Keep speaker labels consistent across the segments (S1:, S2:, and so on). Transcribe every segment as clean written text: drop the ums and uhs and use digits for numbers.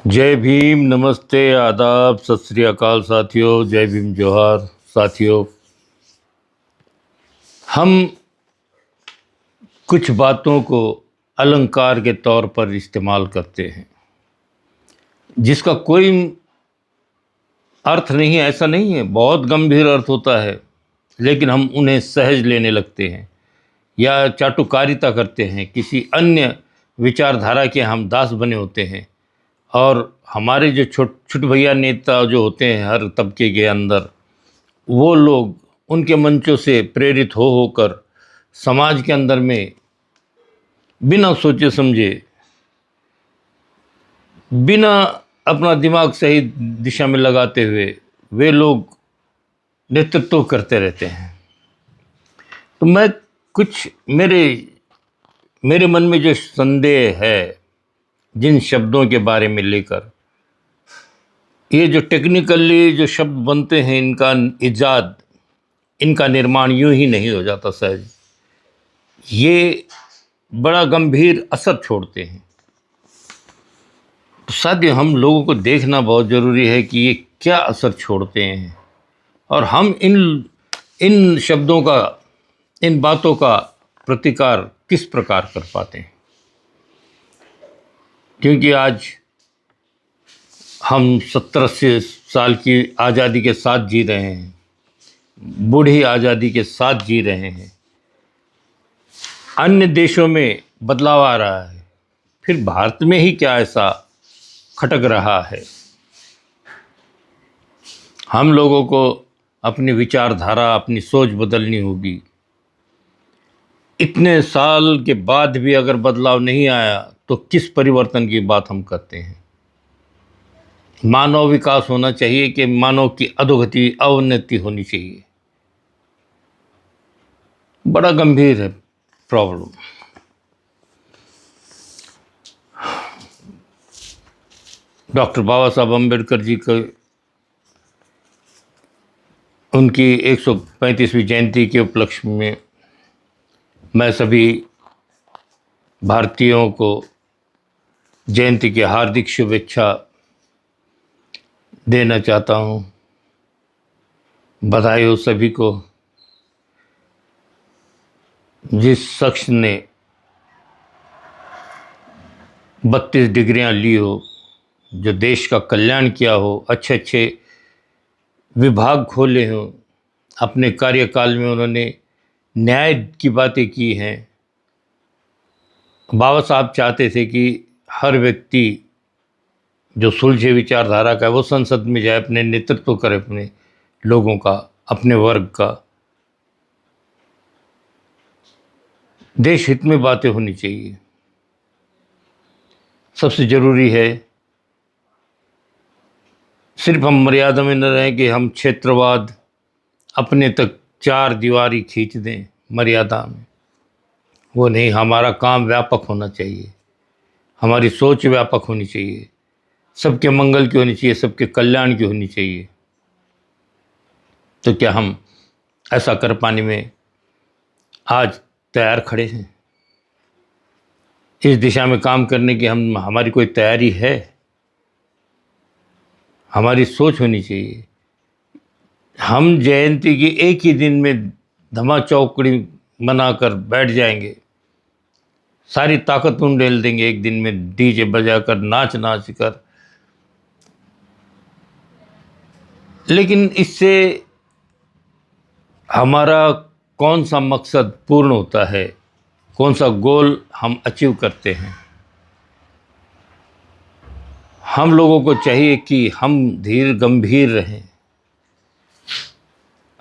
S1: जय भीम, नमस्ते, आदाब, सत श्री अकाल साथियों। जय भीम, जोहार साथियों। हम कुछ बातों को अलंकार के तौर पर इस्तेमाल करते हैं जिसका कोई अर्थ नहीं है। ऐसा नहीं है, बहुत गंभीर अर्थ होता है, लेकिन हम उन्हें सहज लेने लगते हैं या चाटुकारिता करते हैं। किसी अन्य विचारधारा के हम दास बने होते हैं और हमारे जो छोट भैया नेता जो होते हैं हर तबके के अंदर, वो लोग उनके मंचों से प्रेरित हो होकर समाज के अंदर में बिना सोचे समझे, बिना अपना दिमाग सही दिशा में लगाते हुए वे लोग नेतृत्व करते रहते हैं। तो मैं कुछ मेरे मन में जो संदेह है जिन शब्दों के बारे में लेकर, ये जो टेक्निकली जो शब्द बनते हैं, इनका निर्माण यूं ही नहीं हो जाता सहज। ये बड़ा गंभीर असर छोड़ते हैं। तो साथ ही हम लोगों को देखना बहुत ज़रूरी है कि ये क्या असर छोड़ते हैं और हम इन शब्दों का, इन बातों का प्रतिकार किस प्रकार कर पाते हैं। क्योंकि आज हम 70-80 साल की आज़ादी के साथ जी रहे हैं, बूढ़ी आज़ादी के साथ जी रहे हैं। अन्य देशों में बदलाव आ रहा है, फिर भारत में ही क्या ऐसा खटक रहा है। हम लोगों को अपनी विचारधारा, अपनी सोच बदलनी होगी। इतने साल के बाद भी अगर बदलाव नहीं आया तो किस परिवर्तन की बात हम करते हैं। मानव विकास होना चाहिए कि मानव की अधोगति, अवनति होनी चाहिए। बड़ा गंभीर है प्रॉब्लम। डॉक्टर बाबा साहब अम्बेडकर जी का उनकी 135वीं जयंती के उपलक्ष्य में मैं सभी भारतीयों को जयंती की हार्दिक शुभेच्छा देना चाहता हूँ। बधाई हो सभी को। जिस शख्स ने 32 डिग्रियां ली हो, जो देश का कल्याण किया हो, अच्छे अच्छे विभाग खोले हों, अपने कार्यकाल में उन्होंने न्याय की बातें की हैं। बाबा साहब चाहते थे कि हर व्यक्ति जो सुलझे विचारधारा का है वो संसद में जाए, अपने नेतृत्व करे, अपने लोगों का, अपने वर्ग का। देश हित में बातें होनी चाहिए। सबसे ज़रूरी है सिर्फ हम मर्यादा में न रहें कि हम क्षेत्रवाद अपने तक चार दीवारी खींच दें मर्यादा में। वो नहीं, हमारा काम व्यापक होना चाहिए, हमारी सोच व्यापक होनी चाहिए, सबके मंगल की होनी चाहिए, सबके कल्याण की होनी चाहिए। तो क्या हम ऐसा कर पाने में आज तैयार खड़े हैं? इस दिशा में काम करने की हमारी कोई तैयारी है? हमारी सोच होनी चाहिए। हम जयंती की एक ही दिन में धमा चौकड़ी मनाकर बैठ जाएंगे, सारी ताकत उंडेल देंगे एक दिन में, डीजे बजाकर, नाच नाच कर। लेकिन इससे हमारा कौन सा मकसद पूर्ण होता है, कौन सा गोल हम अचीव करते हैं? हम लोगों को चाहिए कि हम धीर गंभीर रहें।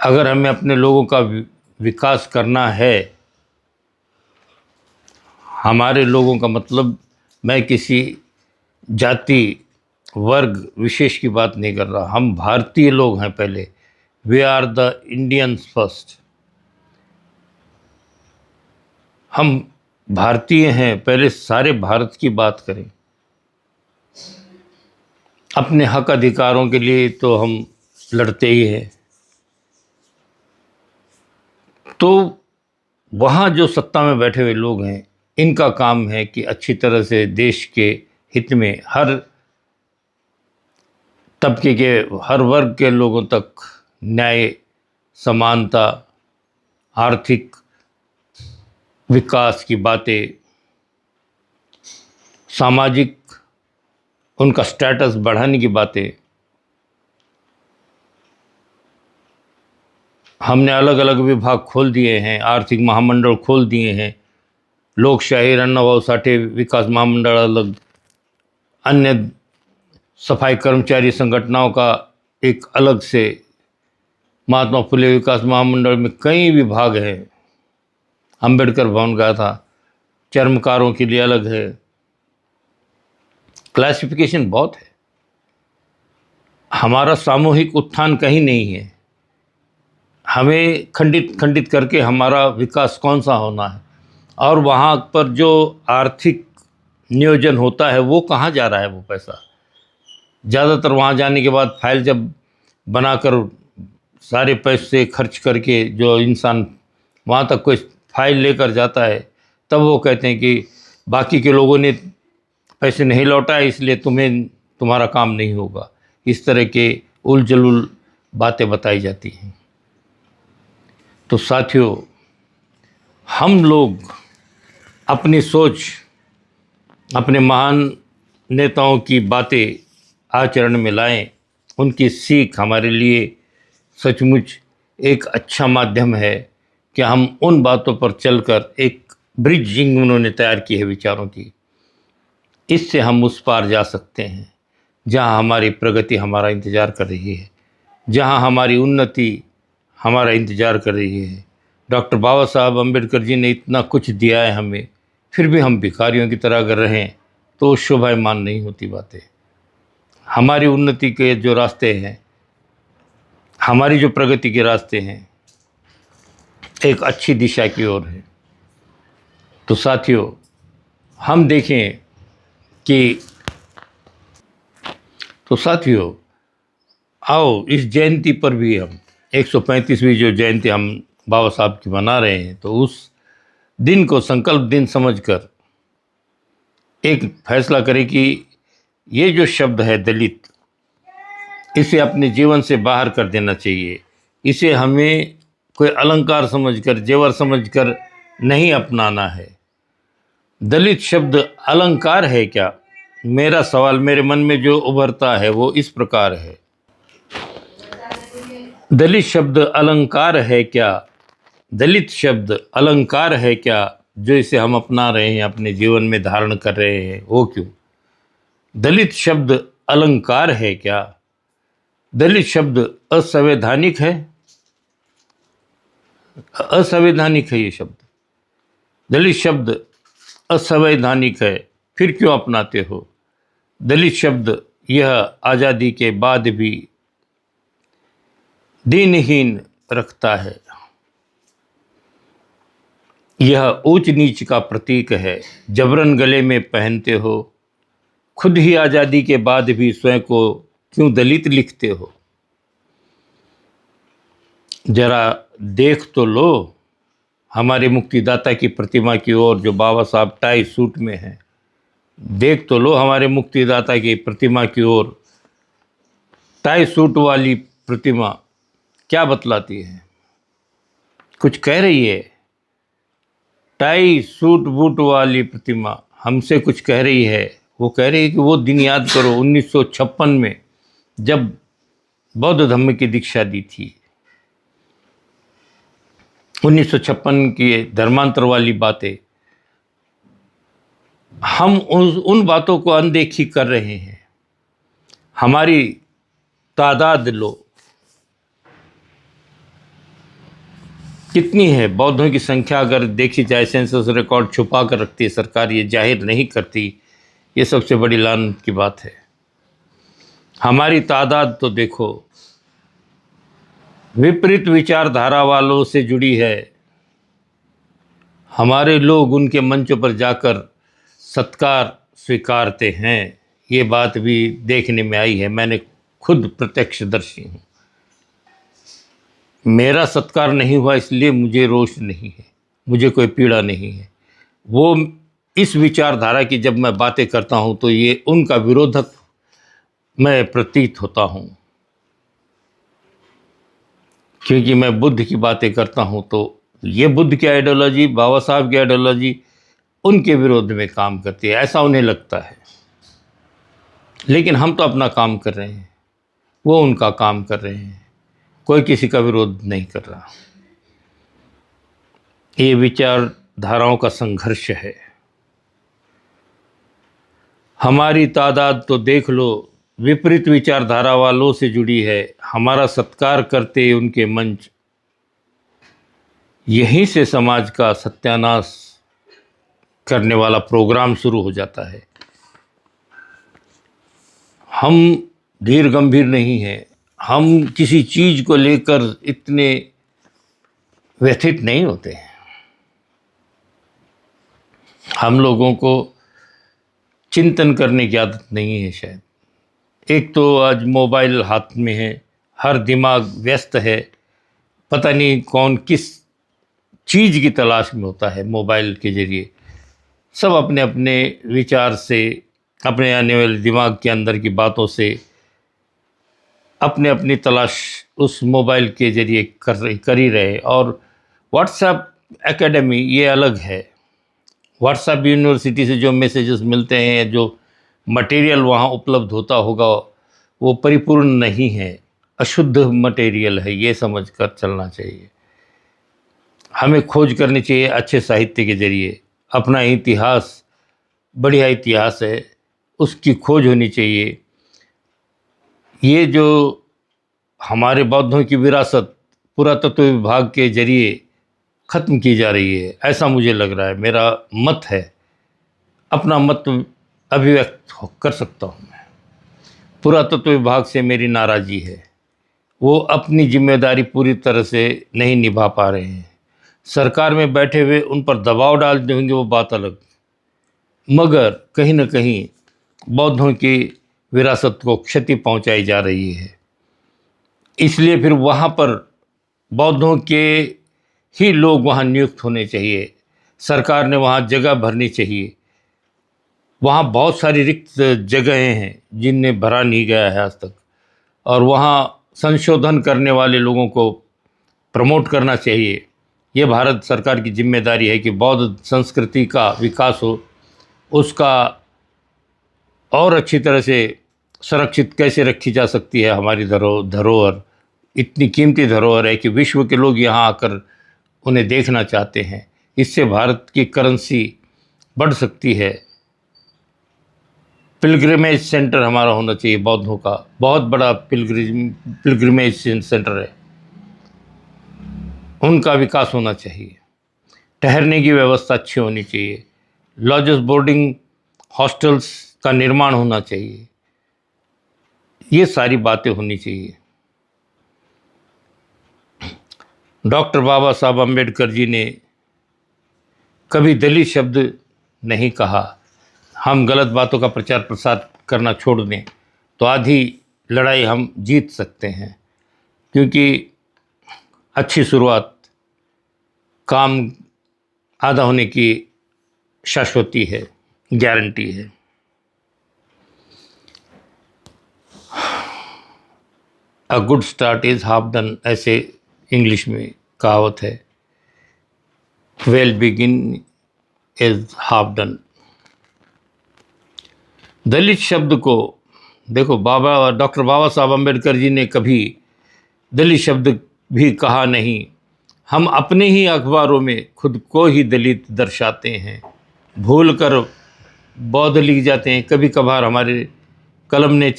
S1: अगर हमें अपने लोगों का विकास करना है, हमारे लोगों का मतलब मैं किसी जाति वर्ग विशेष की बात नहीं कर रहा, हम भारतीय लोग हैं पहले। We are the Indians first. हम भारतीय हैं, पहले सारे भारत की बात करें। अपने हक अधिकारों के लिए तो हम लड़ते ही हैं। तो वहाँ जो सत्ता में बैठे हुए लोग हैं, इनका काम है कि अच्छी तरह से देश के हित में हर तबके के, हर वर्ग के लोगों तक न्याय, समानता, आर्थिक विकास की बातें, सामाजिक उनका स्टेटस बढ़ाने की बातें, हमने अलग अलग विभाग खोल दिए हैं, आर्थिक महामंडल खोल दिए हैं, लोकशाही अण्णाभाऊ साठे विकास महामंडल अलग, अन्य सफाई कर्मचारी संगठनों का एक अलग से, महात्मा फुले विकास महामंडल में कई विभाग हैं, अंबेडकर भवन का था, चर्मकारों के लिए अलग है, क्लासिफिकेशन बहुत है। हमारा सामूहिक उत्थान कहीं नहीं है। हमें खंडित खंडित करके हमारा विकास कौन सा होना है, और वहाँ पर जो आर्थिक नियोजन होता है वो कहाँ जा रहा है वो पैसा। ज़्यादातर वहाँ जाने के बाद फाइल जब बनाकर सारे पैसे खर्च करके जो इंसान वहाँ तक कोई फाइल लेकर जाता है, तब वो कहते हैं कि बाकी के लोगों ने पैसे नहीं लौटाए इसलिए तुम्हारा काम नहीं होगा। इस तरह के उल जलुल बातें बताई जाती हैं। तो साथियों, हम लोग अपनी सोच, अपने महान नेताओं की बातें आचरण में लाएं। उनकी सीख हमारे लिए सचमुच एक अच्छा माध्यम है कि हम उन बातों पर चलकर एक ब्रिजिंग उन्होंने तैयार की है विचारों की, इससे हम उस पार जा सकते हैं जहां हमारी प्रगति हमारा इंतज़ार कर रही है, जहां हमारी उन्नति हमारा इंतज़ार कर रही है। डॉक्टर बाबा साहब अम्बेडकर जी ने इतना कुछ दिया है हमें, फिर भी हम भिखारियों की तरह अगर रहें तो शोभायमान नहीं होती बातें। हमारी उन्नति के जो रास्ते हैं, हमारी जो प्रगति के रास्ते हैं, एक अच्छी दिशा की ओर है। तो साथियों, हम देखें कि आओ इस जयंती पर भी हम 135वीं जो जयंती हम बाबा साहब की मना रहे हैं, तो उस दिन को संकल्प दिन समझकर एक फैसला करें कि ये जो शब्द है दलित, इसे अपने जीवन से बाहर कर देना चाहिए। इसे हमें कोई अलंकार समझकर, जेवर समझकर नहीं अपनाना है। दलित शब्द अलंकार है क्या? मेरा सवाल मेरे मन में जो उभरता है वो इस प्रकार है, दलित शब्द अलंकार है क्या? दलित शब्द अलंकार है क्या जो इसे हम अपना रहे हैं, अपने जीवन में धारण कर रहे हैं? वो क्यों? दलित शब्द अलंकार है क्या? दलित शब्द असंवैधानिक है? असंवैधानिक है ये शब्द। दलित शब्द असंवैधानिक है, फिर क्यों अपनाते हो? दलित शब्द यह आज़ादी के बाद भी दीनहीन रखता है, यह ऊंच नीच का प्रतीक है, जबरन गले में पहनते हो। खुद ही आज़ादी के बाद भी स्वयं को क्यों दलित लिखते हो? जरा देख तो लो हमारे मुक्तिदाता की प्रतिमा की ओर, जो बाबा साहब टाई सूट में हैं। देख तो लो हमारे मुक्तिदाता की प्रतिमा की ओर। टाई सूट वाली प्रतिमा क्या बतलाती है? कुछ कह रही है। टाई सूट बूट वाली प्रतिमा हमसे कुछ कह रही है। वो कह रही है कि वो दिन याद करो 1956 में जब बौद्ध धर्म की दीक्षा दी थी। 1956 की धर्मांतर वाली बातें, हम उन बातों को अनदेखी कर रहे हैं। हमारी तादाद लो कितनी है, बौद्धों की संख्या अगर देखी जाए, सेंसस रिकॉर्ड छुपा कर रखती है सरकार, ये जाहिर नहीं करती, ये सबसे बड़ी लानत की बात है। हमारी तादाद तो देखो विपरीत विचारधारा वालों से जुड़ी है। हमारे लोग उनके मंचों पर जाकर सत्कार स्वीकारते हैं, ये बात भी देखने में आई है। मैंने खुद प्रत्यक्षदर्शी हूँ। मेरा सत्कार नहीं हुआ इसलिए मुझे रोष नहीं है, मुझे कोई पीड़ा नहीं है। वो इस विचारधारा की जब मैं बातें करता हूँ तो ये उनका विरोधक मैं प्रतीत होता हूँ, क्योंकि मैं बुद्ध की बातें करता हूँ तो ये बुद्ध की आइडियोलॉजी, बाबा साहब की आइडियोलॉजी उनके विरोध में काम करती है, ऐसा उन्हें लगता है। लेकिन हम तो अपना काम कर रहे हैं, वो उनका काम कर रहे हैं, कोई किसी का विरोध नहीं कर रहा। ये विचारधाराओं का संघर्ष है। हमारी तादाद तो देख लो विपरीत विचारधारा वालों से जुड़ी है, हमारा सत्कार करते उनके मंच, यहीं से समाज का सत्यानाश करने वाला प्रोग्राम शुरू हो जाता है। हम धीर गंभीर नहीं हैं, हम किसी चीज़ को लेकर इतने व्यथित नहीं होते हैं। हम लोगों को चिंतन करने की आदत नहीं है शायद। एक तो आज मोबाइल हाथ में है, हर दिमाग व्यस्त है, पता नहीं कौन किस चीज़ की तलाश में होता है। मोबाइल के ज़रिए सब अपने अपने विचार से, अपने आने वाले दिमाग के अंदर की बातों से अपने अपनी तलाश उस मोबाइल के ज़रिए कर ही रहे। और व्हाट्सएप एकेडमी ये अलग है। व्हाट्सएप यूनिवर्सिटी से जो मैसेजेस मिलते हैं, जो मटेरियल वहाँ उपलब्ध होता होगा, वो परिपूर्ण नहीं है, अशुद्ध मटेरियल है, ये समझ कर चलना चाहिए। हमें खोज करनी चाहिए अच्छे साहित्य के ज़रिए। अपना इतिहास बढ़िया इतिहास है, उसकी खोज होनी चाहिए। ये जो हमारे बौद्धों की विरासत पुरातत्व विभाग के ज़रिए ख़त्म की जा रही है, ऐसा मुझे लग रहा है। मेरा मत है, अपना मत अभिव्यक्त कर सकता हूँ मैं। पुरातत्व विभाग से मेरी नाराज़गी है, वो अपनी जिम्मेदारी पूरी तरह से नहीं निभा पा रहे हैं। सरकार में बैठे हुए उन पर दबाव डाल देंगे वो बात अलग, मगर कहीं न कहीं बौद्धों की विरासत को क्षति पहुंचाई जा रही है। इसलिए फिर वहाँ पर बौद्धों के ही लोग वहाँ नियुक्त होने चाहिए। सरकार ने वहाँ जगह भरनी चाहिए। वहाँ बहुत सारी रिक्त जगहें हैं जिनमें भरा नहीं गया है आज तक, और वहाँ संशोधन करने वाले लोगों को प्रमोट करना चाहिए। ये भारत सरकार की जिम्मेदारी है कि बौद्ध संस्कृति का विकास हो, उसका और अच्छी तरह से संरक्षित कैसे रखी जा सकती है। हमारी धरोहर इतनी कीमती धरोहर है कि विश्व के लोग यहाँ आकर उन्हें देखना चाहते हैं। इससे भारत की करेंसी बढ़ सकती है। पिलग्रिमेज सेंटर हमारा होना चाहिए, बौद्धों का बहुत बड़ा पिलग्रिमेज सेंटर है, उनका विकास होना चाहिए। ठहरने की व्यवस्था अच्छी होनी चाहिए। लॉजेस, बोर्डिंग हॉस्टल्स का निर्माण होना चाहिए। ये सारी बातें होनी चाहिए। डॉक्टर बाबा साहब अम्बेडकर जी ने कभी दलित शब्द नहीं कहा। हम गलत बातों का प्रचार प्रसार करना छोड़ दें तो आधी लड़ाई हम जीत सकते हैं, क्योंकि अच्छी शुरुआत काम आधा होने की शाश्वती है, गारंटी है। A good start is half done, ऐसे इंग्लिश में कहावत है। Well begin is half done. Dalit शब्द को देखो, डॉक्टर बाबा साहब अम्बेडकर जी ने कभी दलित शब्द भी कहा नहीं। हम अपने ही अखबारों में खुद को ही दलित दर्शाते हैं, भूल कर बौद्ध लिख जाते हैं। कभी कभार हमारे कलम ने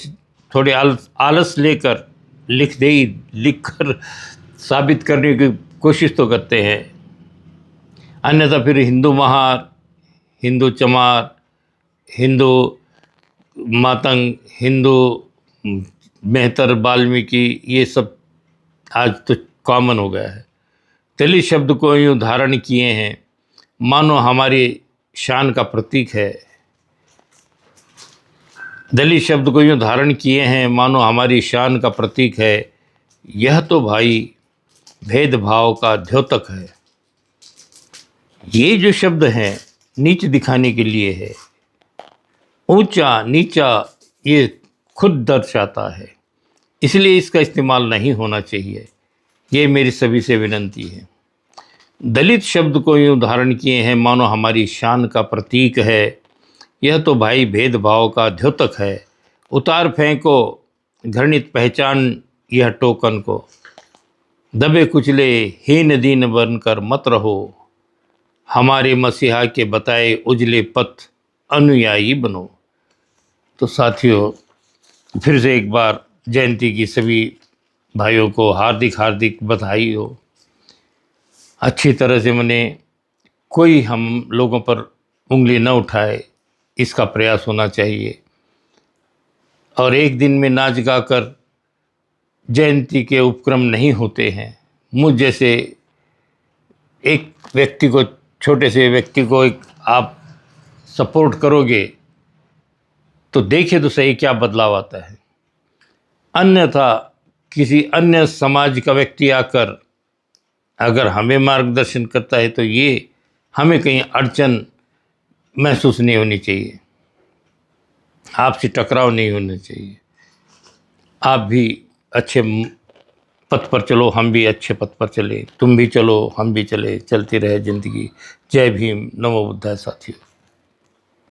S1: थोड़े आलस लेकर लिख कर साबित करने की कोशिश तो करते हैं। अन्यथा फिर हिंदू महार, हिंदू चमार, हिंदू मातंग, हिंदू मेहतर, वाल्मीकि, ये सब आज तो कॉमन हो गया है। दलित शब्द को यूँ धारण किए हैं मानो हमारी शान का प्रतीक है। दलित शब्द को यूँ धारण किए हैं मानो हमारी शान का प्रतीक है। यह तो भाई भेदभाव का द्योतक है। ये जो शब्द हैं नीच दिखाने के लिए है, ऊंचा नीचा ये खुद दर्शाता है, इसलिए इसका इस्तेमाल नहीं होना चाहिए। ये मेरी सभी से विनती है। दलित शब्द को यूँ धारण किए हैं मानो हमारी शान का प्रतीक है। यह तो भाई भेदभाव का द्योतक है। उतार फेंको घृणित पहचान यह टोकन को। दबे कुचले हीन दीन बनकर मत रहो। हमारे मसीहा के बताए उजले पथ अनुयायी बनो। तो साथियों, फिर से एक बार जयंती की सभी भाइयों को हार्दिक हार्दिक बधाई हो। अच्छी तरह से मने, कोई हम लोगों पर उंगली न उठाए, इसका प्रयास होना चाहिए। और एक दिन में नाच गाकर जयंती के उपक्रम नहीं होते हैं। मुझ जैसे एक व्यक्ति को, छोटे से व्यक्ति को एक आप सपोर्ट करोगे तो देखिए तो सही क्या बदलाव आता है। अन्यथा किसी अन्य समाज का व्यक्ति आकर अगर हमें मार्गदर्शन करता है तो ये हमें कहीं अड़चन महसूस नहीं होनी चाहिए, आपसे टकराव नहीं होना चाहिए। आप भी अच्छे पथ पर चलो, हम भी अच्छे पथ पर चले, तुम भी चलो हम भी चले, चलती रहे ज़िंदगी। जय भीम, नमो बुद्धाय साथियों।